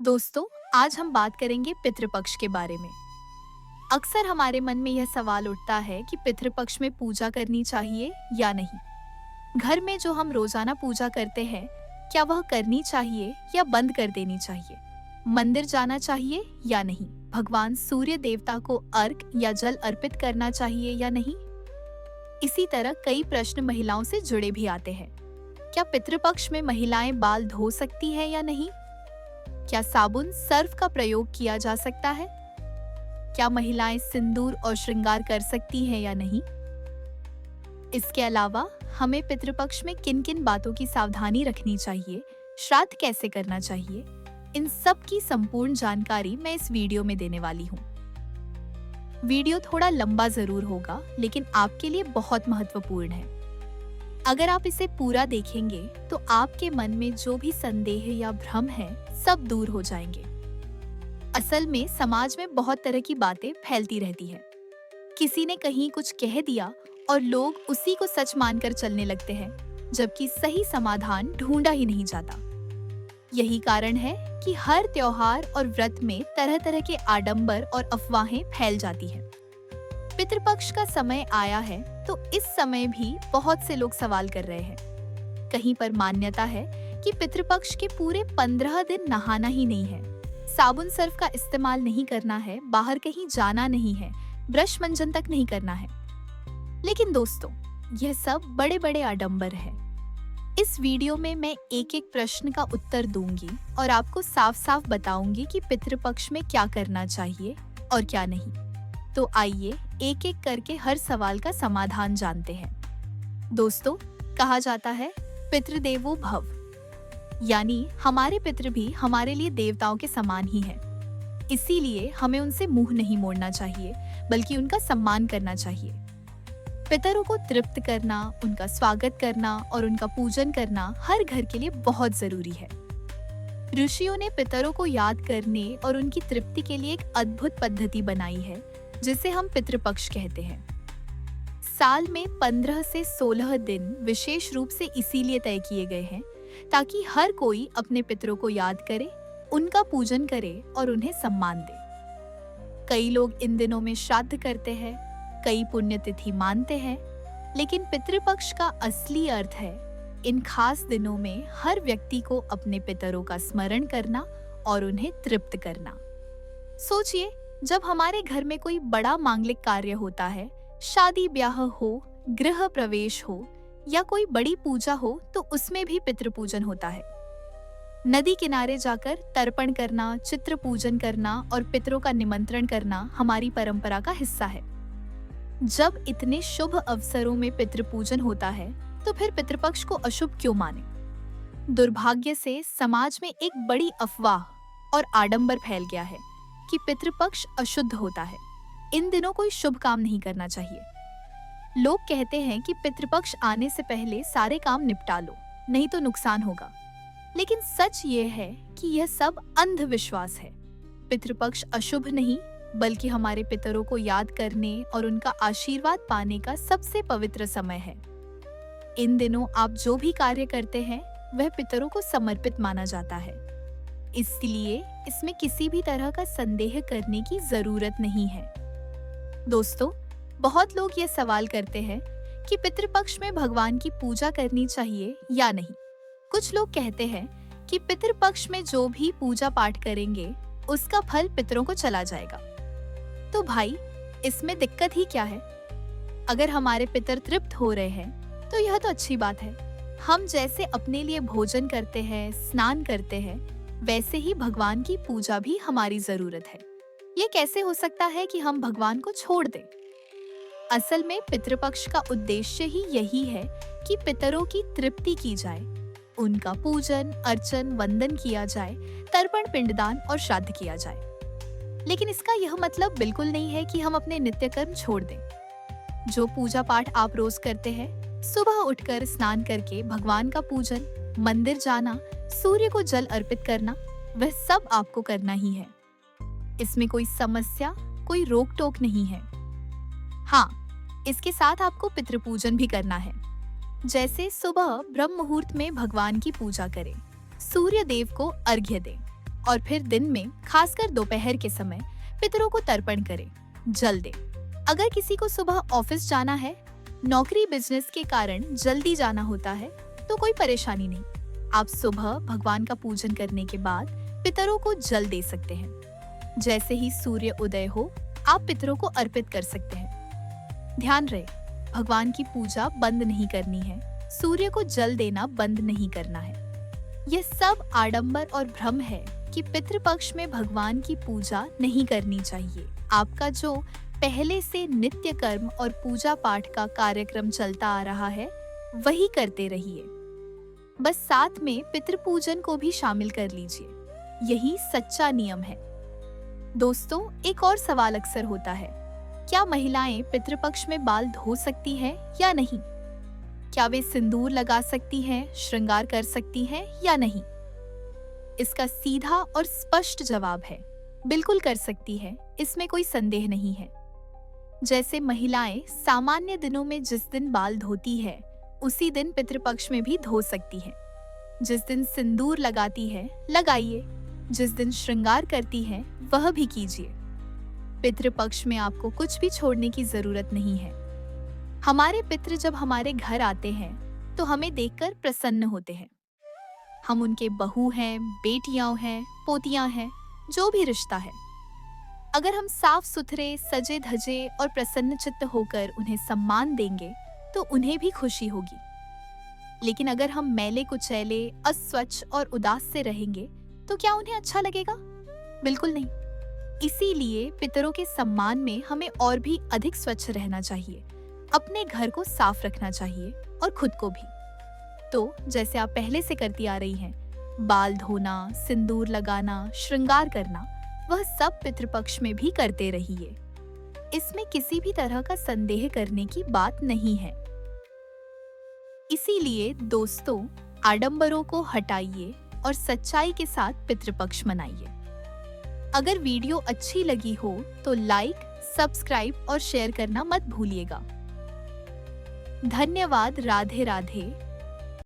दोस्तों, आज हम बात करेंगे पितृपक्ष के बारे में। अक्सर हमारे मन में यह सवाल उठता है कि पितृपक्ष में पूजा करनी चाहिए या नहीं। घर में जो हम रोजाना पूजा करते हैं, क्या वह करनी चाहिए या बंद कर देनी चाहिए? मंदिर जाना चाहिए या नहीं? भगवान सूर्य देवता को अर्घ या जल अर्पित करना चाहिए या नहीं? इसी तरह कई प्रश्न महिलाओं से जुड़े भी आते हैं। क्या पितृपक्ष में महिलाएं बाल धो सकती हैं या नहीं? क्या साबुन सर्फ का प्रयोग किया जा सकता है? क्या महिलाएं सिंदूर और श्रृंगार कर सकती हैं या नहीं? इसके अलावा हमें पितृपक्ष में किन किन बातों की सावधानी रखनी चाहिए, श्राद्ध कैसे करना चाहिए, इन सब की संपूर्ण जानकारी मैं इस वीडियो में देने वाली हूँ। वीडियो थोड़ा लंबा जरूर होगा, लेकिन आपके लिए बहुत महत्वपूर्ण है। अगर आप इसे पूरा देखेंगे तो आपके मन में जो भी संदेह या भ्रम है, सब दूर हो जाएंगे। असल में समाज में बहुत तरह की बातें फैलती रहती है। किसी ने कहीं कुछ कह दिया और लोग उसी को सच मानकर चलने लगते हैं, जबकि सही समाधान ढूंढा ही नहीं जाता। यही कारण है कि हर त्योहार और व्रत में तरह तरह के आडंबर और अफवाहें फैल जाती हैं। पितृपक्ष का समय आया है तो इस समय भी बहुत से लोग सवाल कर रहे हैं। कहीं पर मान्यता है कि पितृपक्ष के पूरे 15 दिन नहाना ही नहीं है, साबुन सर्फ का इस्तेमाल नहीं करना है, बाहर कहीं जाना नहीं है, ब्रश मंजन तक नहीं करना है। लेकिन दोस्तों, यह सब बड़े बड़े आडंबर है। इस वीडियो में मैं एक एक प्रश्न का उत्तर दूंगी और आपको साफ साफ बताऊंगी कि पितृपक्ष में क्या करना चाहिए और क्या नहीं। तो आइए एक एक करके हर सवाल का समाधान जानते हैं। दोस्तों, कहा जाता है पितृदेवो भव, यानी हमारे पितृ भी हमारे लिए देवताओं के समान ही हैं। इसीलिए हमें उनसे मुंह नहीं मोड़ना चाहिए, बल्कि उनका सम्मान करना चाहिए। पितरों को तृप्त करना, उनका स्वागत करना और उनका पूजन करना हर घर के लिए बहुत जरूरी है। ऋषियों ने पितरों को याद करने और उनकी तृप्ति के लिए एक अद्भुत पद्धति बनाई है, जिसे हम पितृपक्ष कहते हैं। साल में 15 से 16 दिन विशेष रूप से इसीलिए तय किए गए हैं ताकि हर कोई अपने पितरों को याद करे, उनका पूजन करे और उन्हें सम्मान दे। कई लोग इन दिनों में श्राद्ध करते हैं, कई पुण्यतिथि मानते हैं, लेकिन पितृपक्ष का असली अर्थ है इन खास दिनों में हर व्यक्ति को अपने पितरों का स्मरण करना और उन्हें तृप्त करना। सोचिए, जब हमारे घर में कोई बड़ा मांगलिक कार्य होता है, शादी ब्याह हो, गृह प्रवेश हो या कोई बड़ी पूजा हो, तो उसमें भी पितृ पूजन होता है। नदी किनारे जाकर तर्पण करना, चित्र पूजन करना और पितरों का निमंत्रण करना हमारी परंपरा का हिस्सा है। जब इतने शुभ अवसरों में पितृ पूजन होता है, तो फिर पितृपक्ष को अशुभ क्यों माने? दुर्भाग्य से समाज में एक बड़ी अफवाह और आडंबर फैल गया है कि पितृपक्ष अशुद्ध होता है, इन दिनों कोई शुभ काम नहीं करना चाहिए। लोग कहते हैं कि पितृपक्ष आने से पहले सारे काम निपटा लो, नहीं तो नुकसान होगा। लेकिन सच ये है कि यह सब अंधविश्वास है। पितृपक्ष अशुभ नहीं, बल्कि हमारे पितरों को याद करने और उनका आशीर्वाद पाने का सबसे पवित्र समय है। इन दिनों आप जो भी कार्य करते हैं, वह पितरों को समर्पित माना जाता है। इसलिए इसमें किसी भी तरह का संदेह करने की जरूरत नहीं है। दोस्तों, बहुत लोग ये सवाल करते हैं कि पितृपक्ष में भगवान की पूजा करनी चाहिए या नहीं। कुछ लोग कहते हैं कि पितृपक्ष में जो भी पूजा पाठ करेंगे, उसका फल पितरों को चला जाएगा। तो भाई, इसमें दिक्कत ही क्या है? अगर हमारे पितर तृप्त हो रहे हैं, तो यह तो अच्छी बात है। हम जैसे अपने लिए भोजन करते हैं, स्नान करते हैं, वैसे ही भगवान की पूजा भी हमारी जरूरत है। ये कैसे हो सकता है कि हम भगवान को छोड़ दें? असल में पितृपक्ष का उद्देश्य ही यही है कि पितरों की तृप्ति की जाए, उनका पूजन, अर्चन, वंदन किया जाए, तर्पण, पिंडदान और श्राद्ध किया जाए। लेकिन इसका यह मतलब बिल्कुल नहीं है कि हम अपने नित्य कर्म छोड़ दें। जो पूजा पाठ आप रोज करते हैं, सुबह उठकर स्नान करके भगवान का पूजन, मंदिर जाना, सूर्य को जल अर्पित करना, वह सब आपको करना ही है। इसमें कोई समस्या, कोई रोक टोक नहीं है। हाँ, इसके साथ आपको पितृपूजन भी करना है। जैसे सुबह ब्रह्म मुहूर्त में भगवान की पूजा करें, सूर्य देव को अर्घ्य दें और फिर दिन में, खासकर दोपहर के समय, पितरों को तर्पण करें, जल दें। अगर किसी को सुबह ऑफिस जाना है, नौकरी बिजनेस के कारण जल्दी जाना होता है, तो कोई परेशानी नहीं। आप सुबह भगवान का पूजन करने के बाद पितरों को जल दे सकते हैं। जैसे ही सूर्य उदय हो, आप पितरों को अर्पित कर सकते हैं। ध्यान रहे, भगवान की पूजा बंद नहीं करनी है, सूर्य को जल देना बंद नहीं करना है। यह सब आडंबर और भ्रम है कि पितृपक्ष में भगवान की पूजा नहीं करनी चाहिए। आपका जो पहले से नित्य कर्म और पूजा पाठ का कार्यक्रम चलता आ रहा है, वही करते रहिए। बस साथ में पितृपूजन को भी शामिल कर लीजिए, यही सच्चा नियम है। दोस्तों, एक और सवाल अक्सर होता है, क्या महिलाएं पितृपक्ष में बाल धो सकती हैं या नहीं? क्या वे सिंदूर लगा सकती हैं, श्रृंगार कर सकती हैं या नहीं? इसका सीधा और स्पष्ट जवाब है, बिल्कुल कर सकती है, इसमें कोई संदेह नहीं है। जैसे महिलाएं सामान्य दिनों में जिस दिन बाल धोती है, उसी दिन पितृपक्ष में भी धो सकती है। जिस दिन सिंदूर लगाती है, लगाइए। जिस दिन श्रृंगार करती है, वह भी कीजिए। पितृपक्ष में आपको कुछ भी छोड़ने की जरूरत नहीं है। हमारे पितृ जब हमारे घर आते हैं, तो हमें देखकर प्रसन्न होते हैं। हम उनके बहू हैं, बेटियां हैं, पोतियां हैं, जो भी रिश्ता है। अगर हम साफ सुथरे, सजे धजे और प्रसन्नचित्त होकर उन्हें सम्मान देंगे, तो उन्हें भी खुशी होगी। लेकिन अगर हम मैले कुचैले, अस्वच्छ और उदास से रहेंगे, तो क्या उन्हें अच्छा लगेगा? बिल्कुल नहीं। इसीलिए पितरों के सम्मान में हमें और भी अधिक स्वच्छ रहना चाहिए, अपने घर को साफ रखना चाहिए और खुद को भी। तो जैसे आप पहले से करती आ रही हैं, बाल धोना, सिंदूर लगाना, श्रृंगार करना, वह सब पितृपक्ष में भी करते रहिए। इसमें किसी भी तरह का संदेह करने की बात नहीं है। इसीलिए दोस्तों, आडंबरों को हटाइए और सच्चाई के साथ पितृपक्ष मनाइए। अगर वीडियो अच्छी लगी हो तो लाइक, सब्सक्राइब और शेयर करना मत भूलिएगा। धन्यवाद। राधे राधे।